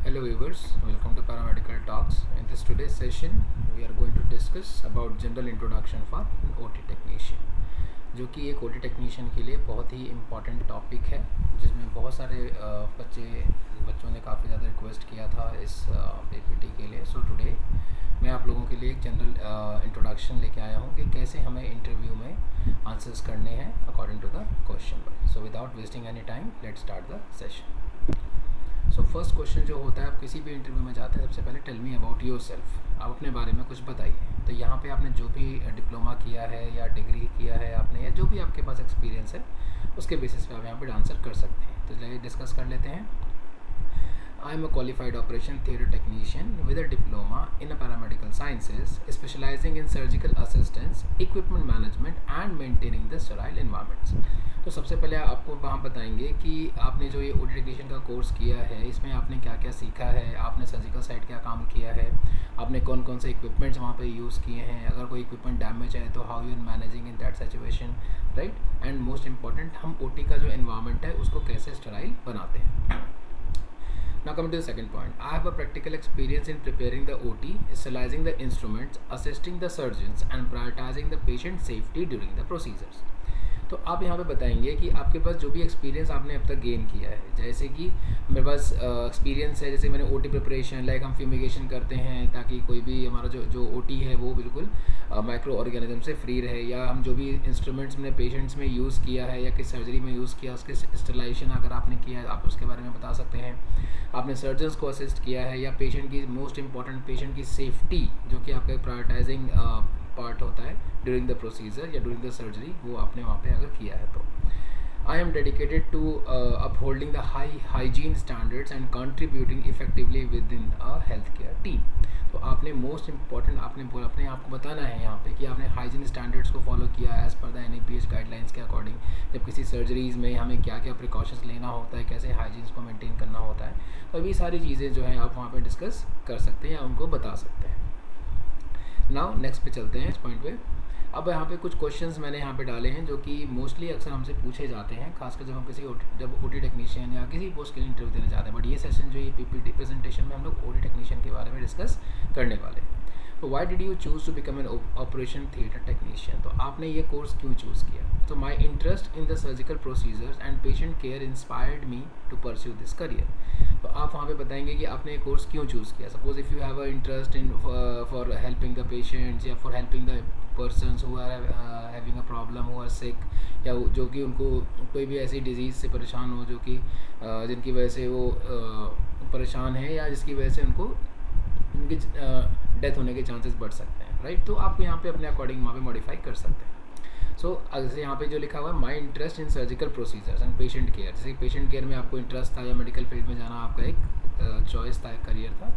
Hello viewers, welcome to Paramedical Talks. In this today's session, we are going to discuss about general introduction for an OT technician, जो कि एक OT technician के लिए बहुत ही important topic है, जिसमें बहुत सारे बच्चों ने काफ़ी ज़्यादा रिक्वेस्ट किया था इस PPT के लिए. सो टुडे मैं आप लोगों के लिए एक जनरल इंट्रोडक्शन लेके आया हूँ कि कैसे हमें इंटरव्यू में आंसर्स करने हैं according to the question wise. So without wasting any time let's start the session. So first question जो होता है, आप किसी भी इंटरव्यू में जाते हैं सबसे पहले tell me about yourself. आप अपने बारे में कुछ बताइए. तो यहाँ पे आपने जो भी डिप्लोमा किया है या डिग्री किया है आपने, या जो भी आपके पास एक्सपीरियंस है उसके बेसिस पे आप यहाँ पे आंसर कर सकते हैं. तो चलिए डिस्कस कर लेते हैं. I am a qualified operation theatre technician with a diploma in paramedical sciences, specializing in surgical assistance, equipment management and maintaining the sterile environments. तो सबसे पहले आपको वहाँ बताएंगे कि आपने जो ये OT टेक्नीशियन का कोर्स किया है इसमें आपने क्या क्या सीखा है, आपने सर्जिकल साइड क्या काम किया है, आपने कौन कौन से इक्विपमेंट्स वहाँ पे यूज़ किए हैं, अगर कोई इक्विपमेंट डैमेज है तो how you are managing in that situation, right. And most important, हम OT का जो एनवायरनमेंट है उसको कैसे स्टेराइल बनाते हैं. Now coming to the second point, I have a practical experience in preparing the OT, sterilizing the instruments, assisting the surgeons and prioritizing the patient safety during the procedures. तो आप यहाँ पे बताएंगे कि आपके पास जो भी एक्सपीरियंस आपने अब तक गेन किया है, जैसे कि मेरे पास एक्सपीरियंस है, जैसे मैंने OT प्रिपरेशन, लाइक हम फ्यूमिगेशन करते हैं ताकि कोई भी हमारा जो OT है वो बिल्कुल माइक्रो ऑर्गेनिज्म से फ्री रहे, या हम जो भी इंस्ट्रूमेंट्स हमने पेशेंट्स में यूज़ किया है या किस सर्जरी में यूज़ किया उसके स्टरलाइजेशन अगर आपने किया है आप उसके बारे में बता सकते हैं. आपने सर्जन्स को असिस्ट किया है, या पेशेंट की मोस्ट इंपॉर्टेंट पेशेंट की सेफ्टी जो कि आपका प्रायोरिटाइजिंग पार्ट होता है ड्यूरिंग द प्रोसीजर या ड्यूरिंग द सर्जरी, वो आपने वहाँ पे अगर किया है तो. I am dedicated to upholding the high hygiene standards and contributing effectively within a health care team. तो आपने मोस्ट इंपॉर्टेंट अपने आप को बताना है यहाँ पे कि आपने हाइजीन स्टैंडर्ड्स को फॉलो किया as per the NAPH guidelines के अकॉर्डिंग. जब किसी सर्जरीज़ में हमें क्या क्या प्रिकॉशंस लेना होता है, कैसे हाइजीन्स को मेंटेन करना होता है, तो अभी सारी चीज़ें जो है आप वहाँ पे डिस्कस कर सकते हैं या उनको बता सकते हैं. नाउ नेक्स्ट पे चलते हैं इस पॉइंट पे. अब यहाँ पे कुछ क्वेश्चंस मैंने यहाँ पे डाले हैं जो कि मोस्टली अक्सर हमसे पूछे जाते हैं, खासकर जब हम जब OT टेक्नीशियन या किसी पोस्ट के लिए इंटरव्यू देना चाहते हैं. बट ये सेशन जो ये PPT प्रेजेंटेशन में हम लोग OT टेक्नीशियन के बारे में डिस्कस करने वाले हैं. तो why did you choose to become an operation theatre technician. तो आपने ये कोर्स क्यों चूज़ किया. तो my interest in the surgical procedures and patient care inspired me to pursue this career. तो आप वहाँ पे बताएंगे कि आपने ये कोर्स क्यों चूज़ किया. Suppose if you have a interest in for helping the patients या for helping the persons who are having a problem, who are sick, या जो कि उनको कोई भी ऐसी डिजीज़ से परेशान हो जो कि जिनकी वजह से वो परेशान है या जिसकी वजह से उनको उनकी डेथ होने के चांसेस बढ़ सकते हैं, राइट. तो आप यहाँ पे अपने अकॉर्डिंग वहाँ पे मॉडिफाई कर सकते हैं. सो जैसे यहाँ पे जो लिखा हुआ है, माई interest in surgical procedures and patient care. जैसे पेशेंट केयर में आपको इंटरेस्ट था या मेडिकल फील्ड में जाना आपका एक चॉइस था, एक करियर था,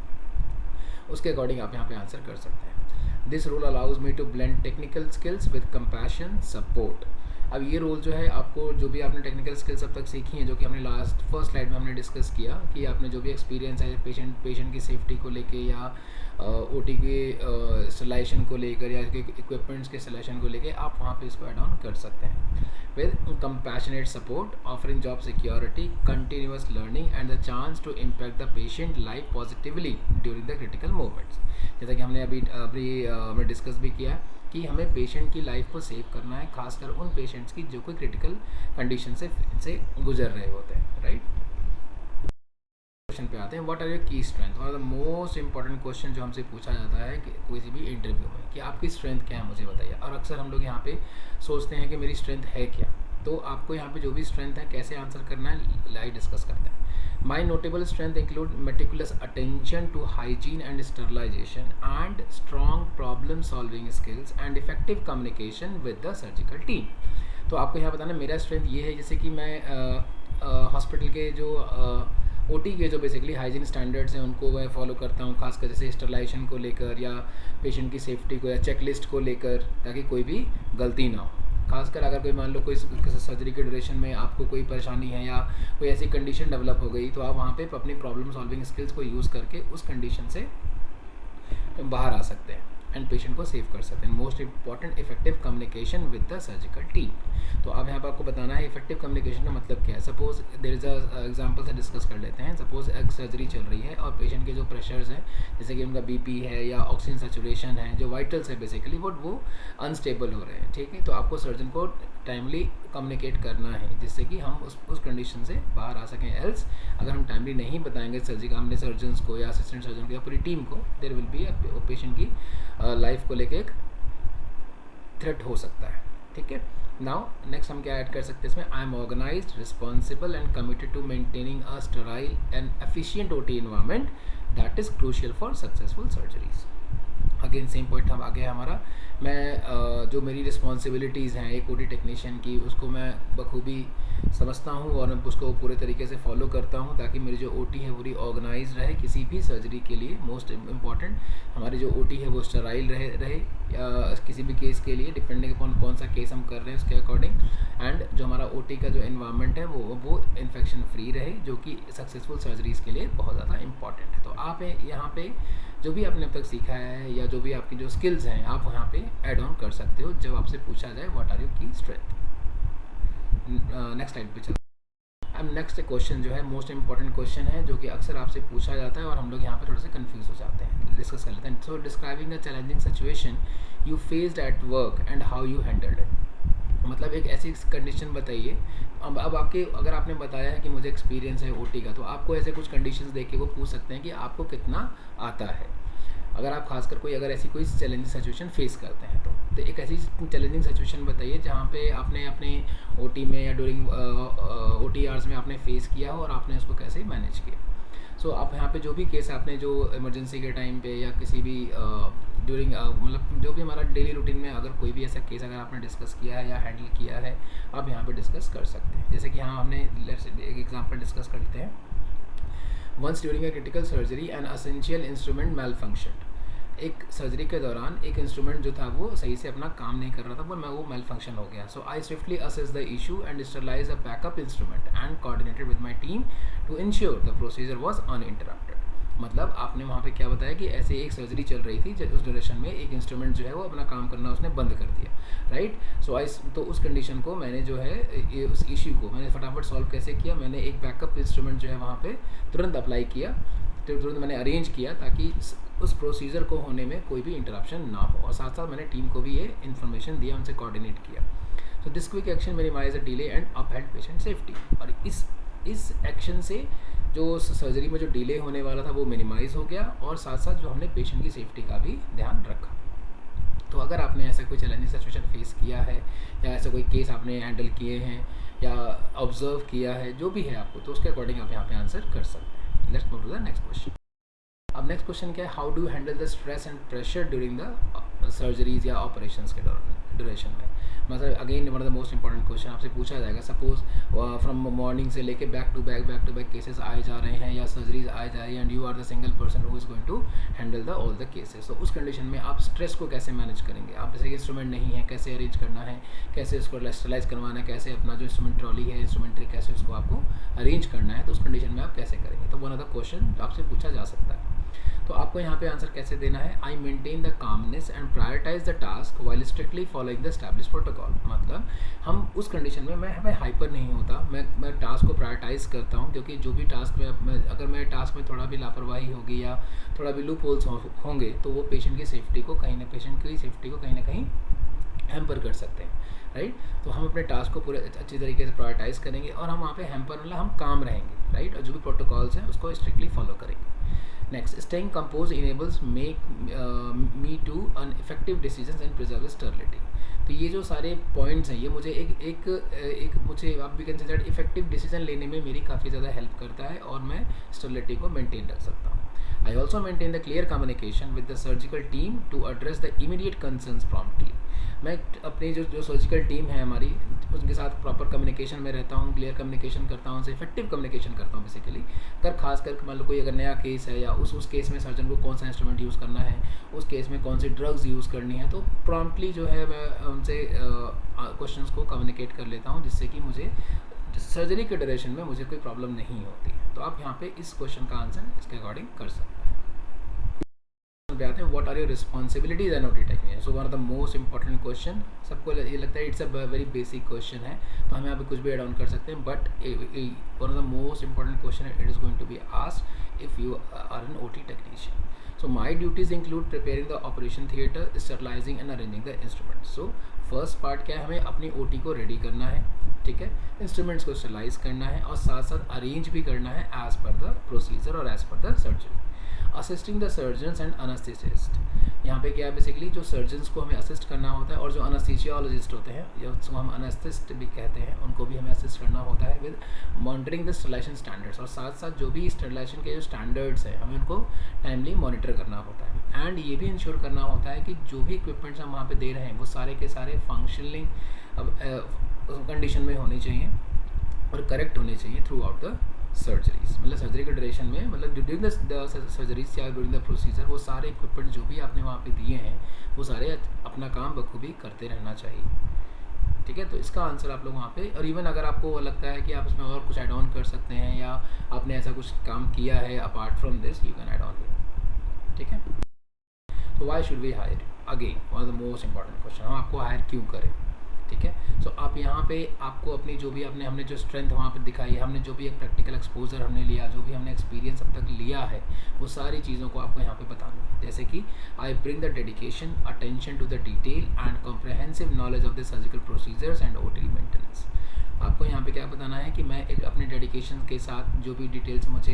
उसके अकॉर्डिंग आप यहाँ पे आंसर कर सकते हैं. This role allows me to blend technical skills with compassion support. अब ये रोल जो है, आपको जो भी आपने टेक्निकल स्किल्स अब तक सीखी हैं, जो कि हमने फर्स्ट स्लाइड में हमने डिस्कस किया कि आपने जो भी एक्सपीरियंस है पेशेंट की सेफ्टी को लेके या OT के स्टेलाइजेशन को लेकर या इक्विपमेंट्स के स्टेलाइजेशन को लेके, आप वहाँ पे इसको ऐड ऑन कर सकते हैं. With compassionate support, offering job security, continuous learning and the chance to impact the patient life positively during the critical moments. जैसा कि हमने हमने डिस्कस भी किया कि हमें पेशेंट की लाइफ को सेव करना है, खासकर उन पेशेंट्स की जो कोई क्रिटिकल कंडीशन से गुजर रहे होते हैं, राइट. क्वेश्चन पे आते हैं, व्हाट आर योर की स्ट्रेंथ. और द मोस्ट इंपॉर्टेंट क्वेश्चन जो हमसे पूछा जाता है कि किसी भी इंटरव्यू में कि आपकी स्ट्रेंथ क्या है मुझे बताइए. और अक्सर हम लोग यहाँ पे सोचते हैं कि मेरी स्ट्रेंथ है क्या. तो आपको यहाँ पे जो भी स्ट्रेंथ है कैसे आंसर करना है लाइव डिस्कस करते हैं. My notable strength include meticulous attention to hygiene and sterilization and strong problem solving skills and effective communication with the surgical team. तो आपको यहाँ बताना मेरा स्ट्रेंथ ये है, जैसे कि मैं हॉस्पिटल के जो OT के जो बेसिकली हाइजीन स्टैंडर्ड्स हैं उनको मैं फॉलो करता हूँ, खासकर जैसे स्टरलाइजेशन को लेकर या पेशेंट की सेफ्टी को या चेकलिस्ट को लेकर, ताकि कोई भी गलती ना हो. खासकर अगर कोई मान लो कोई सर्जरी के ड्यूरेशन में आपको कोई परेशानी है या कोई ऐसी कंडीशन डेवलप हो गई, तो आप वहाँ पे अपनी प्रॉब्लम सॉल्विंग स्किल्स को यूज़ करके उस कंडीशन से बाहर आ सकते हैं, एंड पेशेंट को सेव कर सकते हैं। Most important effective communication with the surgical team. तो अब यहाँ पर आपको बताना है इफेक्टिव कम्युनिकेशन का मतलब क्या है। Suppose there is a example से डिस्कस कर लेते हैं। सपोज एक सर्जरी चल रही है और पेशेंट के जो प्रेशर्स हैं, जैसे कि उनका बीपी है या ऑक्सीजन सैचुरेशन है, जो वाइटल्स है बेसिकली वो अनस्टेबल हो रहे हैं, ठीक है। तो आपको सर्जन को टाइमली कम्युनिकेट करना है जिससे कि हम उस कंडीशन से बाहर आ सकें। एल्स अगर हम टाइमली नहीं बताएंगे हमने सर्जन्स को या असिस्टेंट सर्जन को या पूरी टीम को, देयर विल बी पेशेंट की लाइफ को लेके एक थ्रेट हो सकता है, ठीक है। नाउ नेक्स्ट हम क्या ऐड कर सकते हैं इसमें, I am organised, responsible and committed to maintaining a sterile and efficient OT environment that is crucial for successful surgeries. Again same point हम आगे हमारा, मैं जो मेरी रिस्पॉन्सिबिलिटीज़ हैं एक ओटी टेक्नीशियन की, उसको मैं बखूबी समझता हूँ और मैं उसको पूरे तरीके से फॉलो करता हूँ ताकि मेरी जो ओटी है पूरी ऑर्गेनाइज रहे किसी भी सर्जरी के लिए। मोस्ट इम्पॉर्टेंट हमारी जो ओटी है वो स्टेराइल रहे या किसी भी केस के लिए डिपेंडिंग अपॉन कौन सा केस हम कर रहे हैं उसके अकॉर्डिंग, एंड जो हमारा ओटी का जो एनवायरनमेंट है वो इन्फेक्शन फ्री रहे, जो कि सक्सेसफुल सर्जरीज के लिए बहुत ज़्यादा इंपॉर्टेंट है। तो आप यहाँ पे जो भी आपने अब तक सीखा है या जो भी आपकी जो स्किल्स हैं आप वहाँ पे ऐड ऑन कर सकते हो जब आपसे पूछा जाए व्हाट आर यू की स्ट्रेंथ। नेक्स्ट स्लाइड पे चलते हैं। अब नेक्स्ट क्वेश्चन जो है मोस्ट इंपॉर्टेंट क्वेश्चन है जो कि अक्सर आपसे पूछा जाता है और हम लोग यहाँ पे थोड़े से कंफ्यूज हो जाते हैं। डिस्कस कर लेते हैं। So describing the challenging situation you faced at work and how you handled it. मतलब एक ऐसी कंडीशन बताइए। अब आपके अगर आपने बताया है कि मुझे एक्सपीरियंस है ओटी का, तो आपको ऐसे कुछ कंडीशंस देके वो पूछ सकते हैं कि आपको कितना आता है। अगर आप खासकर अगर ऐसी कोई चैलेंजिंग सिचुएशन फेस करते हैं तो एक ऐसी चैलेंजिंग सिचुएशन बताइए जहाँ पे आपने अपने ओटी में या ड्यूरिंग ओटी आवर्स में आपने फेस किया हो और आपने उसको कैसे मैनेज किया। सो आप यहाँ पे जो भी केस आपने जो इमरजेंसी के टाइम पे या किसी भी ड्यूरिंग मतलब जो भी हमारा डेली रूटीन में अगर कोई भी ऐसा केस अगर आपने डिस्कस किया है या हैंडल किया है, आप यहाँ पे डिस्कस कर सकते हैं। जैसे कि हमने एक एग्जांपल डिस्कस करते हैं। Once during a critical surgery an essential instrument malfunction. एक सर्जरी के दौरान एक इंस्ट्रूमेंट जो था वो सही से अपना काम नहीं कर रहा था, वो मेल फंक्शन हो गया। So I swiftly assess the issue and sterilize a backup instrument and coordinated with my team to ensure the procedure was uninterrupted. मतलब आपने वहाँ पे क्या बताया कि ऐसे एक सर्जरी चल रही थी उस ड्यूरेशन में एक इंस्ट्रूमेंट जो है वो अपना काम करना उसने बंद कर दिया, राइट। तो उस कंडीशन को मैंने जो है उस इश्यू को मैंने फटाफट सॉल्व कैसे किया, मैंने एक बैकअप इंस्ट्रूमेंट जो है वहाँ पे तुरंत अप्लाई किया, तुरंत मैंने अरेंज किया ताकि उस प्रोसीजर को होने में कोई भी इंटरप्शन ना हो, और साथ साथ मैंने टीम को भी ये इन्फॉर्मेशन दिया, उनसे कोऑर्डिनेट किया। So this quick action minimise a delay and upheld patient safety. और इस एक्शन से जो सर्जरी में जो डिले होने वाला था वो मिनिमाइज हो गया और साथ साथ जो हमने पेशेंट की सेफ्टी का भी ध्यान रखा। तो अगर आपने ऐसा कोई चैलेंजिंग सिचुएशन फेस किया है या ऐसा कोई केस आपने हैंडल किए हैं या ऑब्जर्व किया है, जो भी है आपको, तो उसके अकॉर्डिंग आप यहाँ पे आंसर कर सकते हैं। Let's move to the next question. अब नेक्स्ट क्वेश्चन क्या है, how do you handle the stress and pressure during the surgeries या ऑपरेशंस के ड्यूरेशन में। मतलब again one of the most important question आपसे पूछा जाएगा। सपोज फ्रॉम मॉर्निंग से लेके बैक टू बैक केसेस आए जा रहे हैं या सर्जरीज आए जा रही हैं and you are the single person who is going to handle the all the cases. तो उस कंडीशन में आप स्ट्रेस को कैसे मैनेज करेंगे। आप जैसे इंस्ट्रूमेंट नहीं है, कैसे अरेंज करना है, कैसे उसको स्टरलाइज करवाना है, कैसे अपना जो इंस्ट्रूमेंट ट्रॉली है इंस्ट्रूमेंट ट्रे कैसे उसको आपको अरेंज करना है, तो उस कंडीशन में आप कैसे करेंगे। तो वन ऑफ द क्वेश्चन आपसे पूछा जा सकता है। तो आपको यहाँ पे आंसर कैसे देना है, I maintain the calmness and prioritise the task while strictly following the establish protocol. मतलब हम उस कंडीशन में मैं हाइपर नहीं होता, मैं टास्क को प्रायोरिटाइज करता हूँ, क्योंकि जो भी टास्क में अगर मेरे टास्क में थोड़ा भी लापरवाही होगी या थोड़ा भी लूप होल्स होंगे तो वो पेशेंट की सेफ्टी को कहीं ना कहीं हैम्पर कर सकते हैं, राइट। तो हम अपने टास्क को पूरे अच्छी तरीके से प्रायोरिटाइज करेंगे और हम वहाँ पे हैम्पर मतलब हम काम रहेंगे, राइट, और जो भी प्रोटोकॉल्स हैं उसको स्ट्रिक्टली फॉलो करेंगे। Next, staying compose enables me to an effective decisions and preserve stability. तो ये जो सारे पॉइंट्स हैं ये मुझे एक मुझे आप भी कंसिडर इफेक्टिव डिसीजन लेने में मेरी काफ़ी ज़्यादा हेल्प करता है और मैं स्टेबिलिटी को मेंटेन रख सकता हूँ। I also maintain the clear communication with the surgical team to address the immediate concerns promptly. मैं अपनी जो सर्जिकल टीम है हमारी उनके साथ प्रॉपर कम्युनिकेशन में रहता हूँ, क्लियर कम्युनिकेशन करता हूँ, उनसे इफेक्टिव कम्युनिकेशन करता हूँ बेसिकली। अगर खास कर मान लो कोई अगर नया केस है या उस केस में सर्जन को कौन सा इंस्ट्रूमेंट यूज़ करना है, उस केस में कौन सी ड्रग्स यूज़ करनी है, तो प्रॉम्प्टली जो है मैं उनसे क्वेश्चंस को कम्युनिकेट कर लेता हूँ जिससे कि मुझे सर्जरी के ड्यूरेशन में मुझे कोई प्रॉब्लम नहीं होती है। तो आप यहाँ पे इस क्वेश्चन का आंसर इसके अकॉर्डिंग कर सकते हैं। पे आते हैं, what are your responsibilities an OT technician. So one of the most important question, सबको ये लगता है it's a very basic question है, तो हम यहाँ पे कुछ भी एड ऑन कर सकते हैं, but one of the most important question it is going to be asked if you are an OT technician. So my duties include preparing the operation theater, sterilizing and arranging the instruments. So first part क्या है, हमें अपनी OT को ready करना है, ठीक है, instruments को स्टरलाइज करना है और साथ साथ अरेंज भी करना है एज पर द प्रोसीजर और as per the surgery. Assisting the surgeons and anaesthetist, यहाँ पे क्या है बेसिकली जो सर्जन्स को हमें असिस्ट करना होता है और जो अनेस्थीसियोलॉजिस्ट होते हैं या उसको हम अनेस्थिस्ट भी कहते हैं, उनको भी हमें असिस्ट करना होता है with monitoring the sterilisation standards, और साथ साथ जो भी स्टरलाइजेशन के जो स्टैंडर्ड्स हैं हमें उनको टाइमली मॉनिटर करना होता है। एंड ये भी इंश्योर करना होता है कि जो भी इक्विपमेंट्स हम वहाँ पे दे रहे हैं वो सारे के सारे फंक्शनिंग कंडीशन में होने चाहिए और करेक्ट होने चाहिए थ्रू आउट द सर्जरीज, मतलब सर्जरी के ड्यूरेशन में, मतलब ड्यूरिंग द सर्जरीज या ड्यूरिंग द प्रोसीजर वो सारे इक्विपमेंट जो भी आपने वहाँ पे दिए हैं वो सारे अपना काम बखूबी करते रहना चाहिए, ठीक है। तो इसका आंसर आप लोग वहाँ पे, और इवन अगर आपको लगता है कि आप इसमें और कुछ ऐड ऑन कर सकते हैं या आपने ऐसा कुछ काम किया है apart from this, you can add on, ठीक है। तो why should we hire, again one of the most important question, हम आपको हायर क्यों करें, ठीक है। सो आप यहाँ पे आपको अपनी जो भी हमने जो स्ट्रेंथ वहाँ पे दिखाई है, हमने जो भी एक प्रैक्टिकल एक्सपोजर हमने लिया, जो भी हमने एक्सपीरियंस अब तक लिया है, वो सारी चीज़ों को आपको यहाँ पे बताना है। जैसे कि I bring the dedication, attention to the detail and comprehensive knowledge of the surgical procedures and OT maintenance. आपको यहाँ पे क्या बताना है कि मैं एक अपने डेडिकेशन के साथ जो भी डिटेल्स मुझे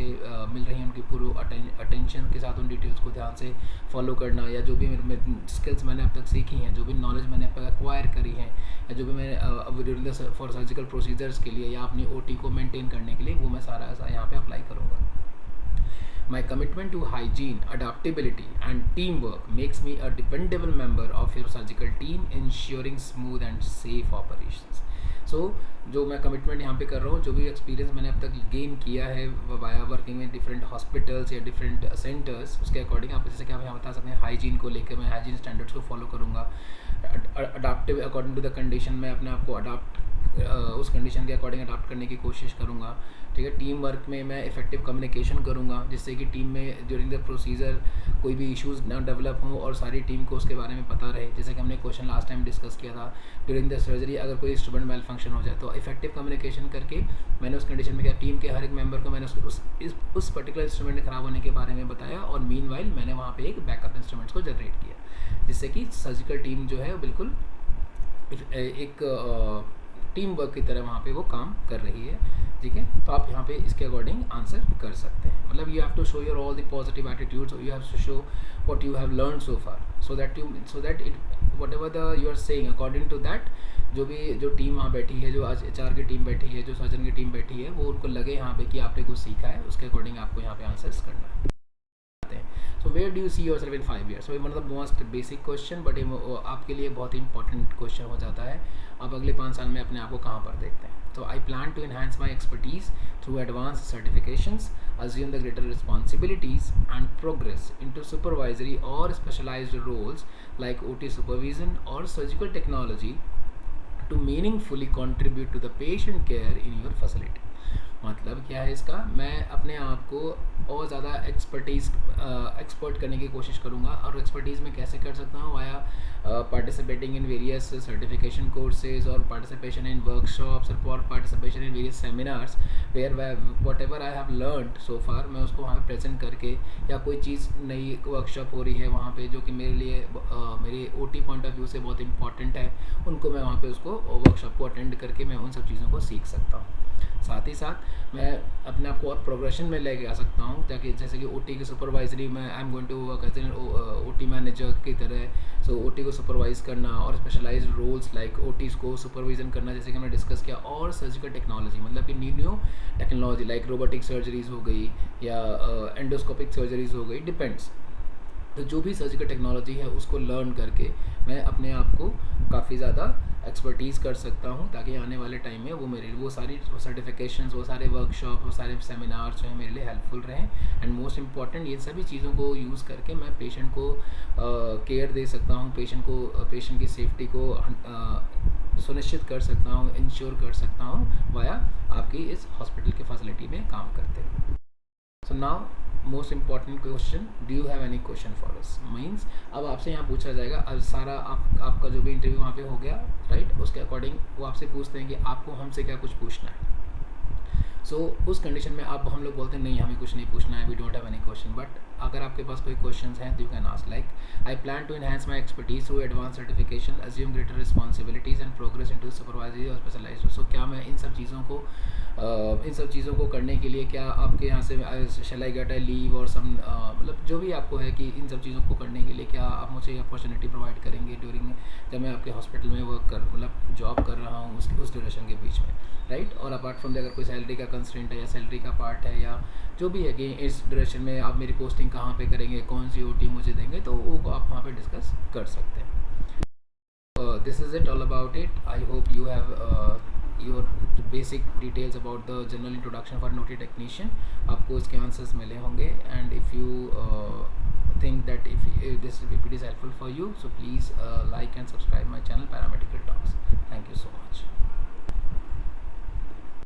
मिल रही हैं उनकी पूरी अटेंशन के साथ उन डिटेल्स को ध्यान से फॉलो करना, या जो भी मेरे स्किल्स मैंने अब तक सीखी हैं, जो भी नॉलेज मैंने अब तक एक्वायर करी है, या जो भी मैंने during the for surgical procedures के लिए या अपनी ओटी को मेंटेन करने के लिए, वो मैं सारा ऐसा यहाँ पे अप्लाई करूँगा। My commitment to hygiene, adaptability and teamwork makes me a dependable member of your surgical team, ensuring smooth and safe operations. So जो मैं कमिटमेंट यहाँ पे कर रहा हूँ, जो भी एक्सपीरियंस मैंने अब तक गेन किया है वाया वर्किंग में डिफरेंट हॉस्पिटल्स या डिफरेंट सेंटर्स, उसके अकॉर्डिंग आप जैसे कि आप यहाँ बता सकते हैं हाइजीन को लेकर मैं हाइजीन स्टैंडर्ड्स को फॉलो करूँगा, adaptive according to the condition मैं अपने आप को उस कंडीशन के अकॉर्डिंग अडाप्ट करने की कोशिश करूँगा, ठीक है। टीम वर्क में मैं इफेक्टिव कम्युनिकेशन करूँगा जिससे कि टीम में ड्यूरिंग द प्रोसीजर कोई भी इश्यूज़ ना डेवलप हों और सारी टीम को उसके बारे में पता रहे। जैसे कि हमने क्वेश्चन लास्ट टाइम डिस्कस किया था, ड्यूरिंग द सर्जरी अगर कोई इंस्ट्रूमेंट मेल फंक्शन हो जाए तो इफेक्टिव कम्युनिकेशन करके मैंने उस कंडीशन में क्या, टीम के हर एक मेंबर को मैंने उस पर्टिकुलर इंस्ट्रूमेंट ख़राब होने के बारे में बताया, और मीनवाइल मैंने वहाँ पे एक बैकअप इंस्ट्रूमेंट्स को जनरेट किया जिससे कि सर्जिकल टीम जो है बिल्कुल एक टीम वर्क की तरह वहाँ पे वो काम कर रही है, ठीक है। तो आप यहाँ पे इसके अकॉर्डिंग आंसर कर सकते हैं, मतलब you have to show your all the positive attitudes, you have to show what you have learn so far, so that it whatever the you are saying according to that, जो team वहाँ बैठी है, जो आज HR की team बैठी है, जो सर्जन की टीम बैठी है, वो उनको लगे यहाँ पे कि आपने कुछ सीखा है, उसके अकॉर्डिंग आपको यहाँ पे आंसर्स करना है। So where do you see yourself in 5 years? So one of the most basic question, but आपके लिए बहुत ही important question हो जाता है, आप अगले 5 साल में अपने आप को कहाँ पर देखते हैं। So I plan to enhance my expertise through advanced certifications, assume the greater responsibilities and progress into supervisory or specialized roles like OT supervision or surgical technology to meaningfully contribute to the patient care in your facility. मतलब क्या है इसका, मैं अपने आप को और ज़्यादा एक्सपर्ट करने की कोशिश करूँगा, और एक्सपर्टीज़ में कैसे कर सकता हूँ, via participating in various certification courses और पार्टिसिपेशन इन वर्कशॉप्स और participation in various seminars where whatever I have learned so far, मैं उसको वहाँ पे प्रेजेंट करके, या कोई चीज़ नई वर्कशॉप हो रही है वहाँ पे जो कि मेरे लिए मेरे OT पॉइंट ऑफ व्यू से बहुत इंपॉर्टेंट है, उनको मैं वहाँ पे उसको वर्कशॉप को अटेंड करके मैं उन सब चीज़ों को सीख सकता हूँ। साथ ही साथ मैं अपने आप को और प्रोग्रेशन में लेके आ सकता हूँ, ताकि जैसे कि OT की सुपरवाइजरी में I am going to work as an OT manager की तरह, सो OT को सुपरवाइज करना और स्पेशलाइज्ड रोल्स लाइक OTs को सुपरविजन करना, जैसे कि हमने डिस्कस किया, और सर्जिकल टेक्नोलॉजी मतलब कि new technology like robotic surgeries हो गई या एंडोस्कोपिक सर्जरीज हो गई, डिपेंड्स। तो जो भी सर्जिकल टेक्नोलॉजी है उसको लर्न करके मैं अपने आप को काफ़ी ज़्यादा एक्सपर्टीज़ कर सकता हूँ, ताकि आने वाले टाइम में वो सारी सर्टिफिकेशंस, वो सारे वर्कशॉप, वो सारे सेमिनार्स जो हैं मेरे लिए हेल्पफुल रहें। एंड मोस्ट इम्पॉर्टेंट, ये सभी चीज़ों को यूज़ करके मैं पेशेंट को केयर दे सकता हूँ, पेशेंट की सेफ्टी को सुनिश्चित कर सकता हूँ, इंश्योर कर सकता हूँ वाया आपकी इस हॉस्पिटल के फैसिलिटी में काम करते हुए। So now most important question, do you have any question for us, means अब आपसे यहाँ पूछा जाएगा, अब सारा आपका जो भी इंटरव्यू वहाँ पे हो गया राइट, उसके अकॉर्डिंग वो आपसे पूछते हैं कि आपको हमसे क्या कुछ पूछना है। उस कंडीशन में आप हम लोग बोलते हैं नहीं हमें कुछ नहीं पूछना है, we don't have any question. But अगर आपके पास कोई क्वेश्चन हैं तो you can ask, like I plan to enhance my expertise through advance certification, assume greater responsibilities and progress into supervisory और स्पेशलाइज्ड। सो क्या मैं इन सब चीज़ों को करने के लिए क्या आपके यहाँ से शैल आई गेट अ लीव और सम, मतलब जो भी आपको है कि इन सब चीज़ों को करने के लिए क्या आप मुझे अपॉर्चुनिटी प्रोवाइड करेंगे ड्यूरिंग जब मैं आपके हॉस्पिटल में मतलब जॉब कर रहा हूँ उस ड्यूरेशन के बीच में राइट। और अपार्ट फ्रॉम अगर कोई सैलरी का कंस्ट्रेंट है या सैलरी का पार्ट है या जो भी है कि इस ड्यूरेशन में आप मेरी पोस्टिंग कहाँ पे करेंगे, कौन सी ओटी मुझे देंगे, तो वो आप वहाँ पे डिस्कस कर सकते हैं। This is it all about it. I hope you have your basic details about the general introduction for an OT technician. आपको इसके आंसर्स मिले होंगे, and if you think that if this PPT is helpful for you, so please like and subscribe my channel Paramedical Talks. Thank you so much.